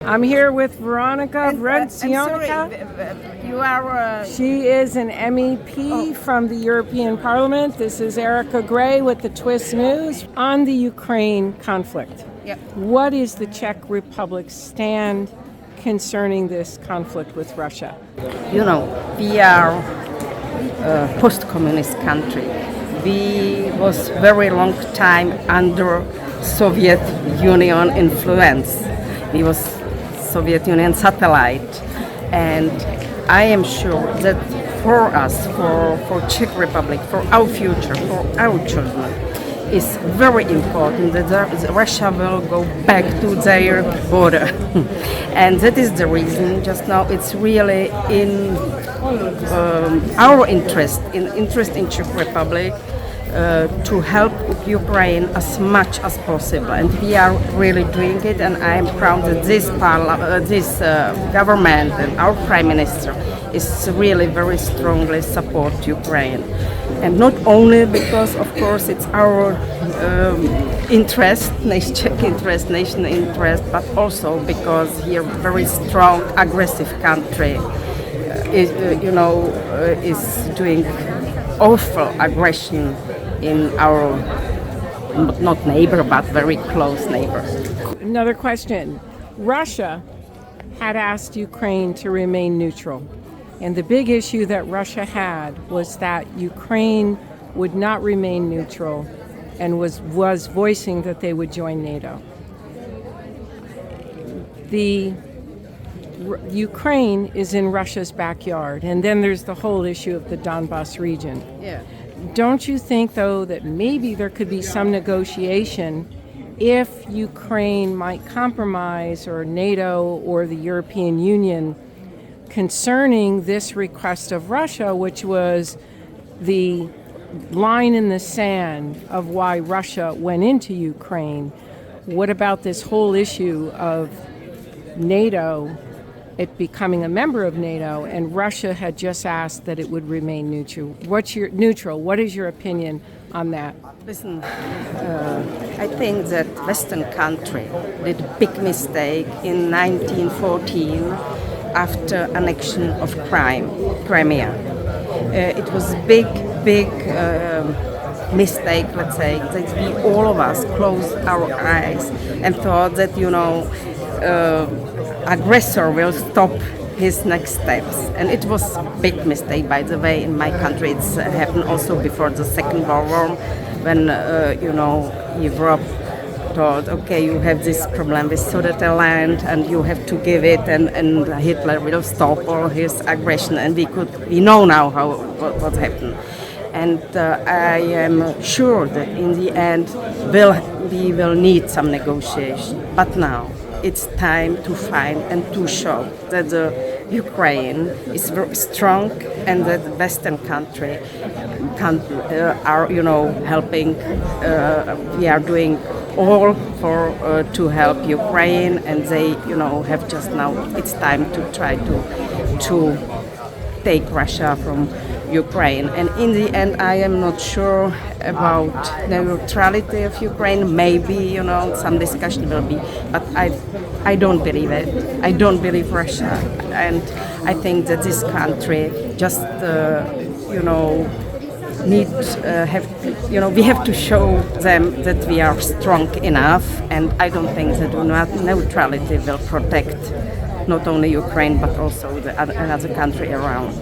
I'm here with Veronica I'm sorry, Vredcionka. you are. She is an MEP from the European Parliament. This is Erika Grey with the Twist News on the Ukraine conflict. Yep. What is the Czech Republic's stand concerning this conflict with Russia? You know, we are a post-communist country. We was very long time under Soviet Union influence. We was Soviet Union satellite, and I am sure that for us, for Czech Republic, for our future, for our children, it's very important that Russia will go back to their border. And that is the reason just now it's really in our interest in Czech Republic to help Ukraine as much as possible, and we are really doing it. And I am proud that this government and our Prime Minister is really very strongly support Ukraine, and not only because, of course, it's our interest, Czech interest, nation interest, but also because here very strong, aggressive country is doing awful aggression in our not neighbor but very close neighbor. Another question. Russia had asked Ukraine to remain neutral, and the big issue that Russia had was that Ukraine would not remain neutral and was voicing that they would join NATO. Ukraine is in Russia's backyard, and then there's the whole issue of the Donbas region. Yeah. Don't you think, though, that maybe there could be some negotiation if Ukraine might compromise, or NATO or the European Union, concerning this request of Russia, which was the line in the sand of why Russia went into Ukraine? What about this whole issue of NATO, it becoming a member of NATO, and Russia had just asked that it would remain neutral? What is your opinion on that? Listen, I think that Western country did a big mistake in 1914 after annexion of Crimea. It was a big mistake, let's say, that we all of us closed our eyes and thought that, aggressor will stop his next steps. And it was a big mistake, by the way. In my country, it's happened also before the Second World War, when, Europe thought, okay, you have this problem with Sudetenland and you have to give it, and Hitler will stop all his aggression, and we know now what happened. And I am sure that in the end we will need some negotiation. But now it's time to find and to show that the Ukraine is very strong, and that the Western country are, helping. We are doing all to help Ukraine, and they, have just now. It's time to try to take Russia from Ukraine. And in the end, I am not sure about the neutrality of Ukraine. Maybe, some discussion will be, but I don't believe it. I don't believe Russia. And I think that this country just, we have to show them that we are strong enough. And I don't think that neutrality will protect not only Ukraine, but also another country around.